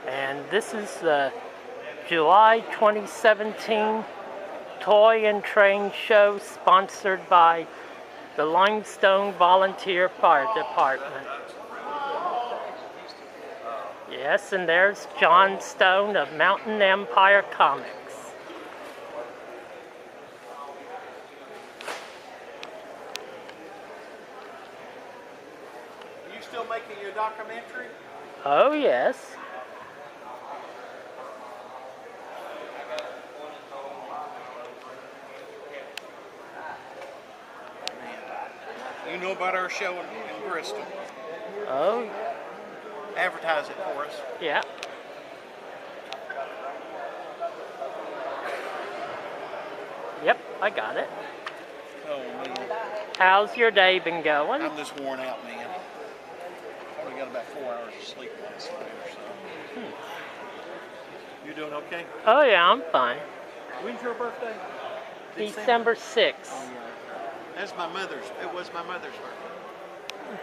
And this is the July 2017 Toy and Train Show sponsored by the Limestone Volunteer Fire Department. Yes, and there's John Stone of Mountain Empire Comics. Are you still making your documentary? Oh, yes. You know about our show in Bristol. Oh, Advertise it for us. yeah. Yep, I got it. Oh, man. How's your day been going? I'm just worn out, man. Only got about 4 hours of sleep last night or so. You doing okay? Oh, yeah, I'm fine. When's your birthday? December 6th. Oh, yeah. That's my mother's. It was my mother's birthday.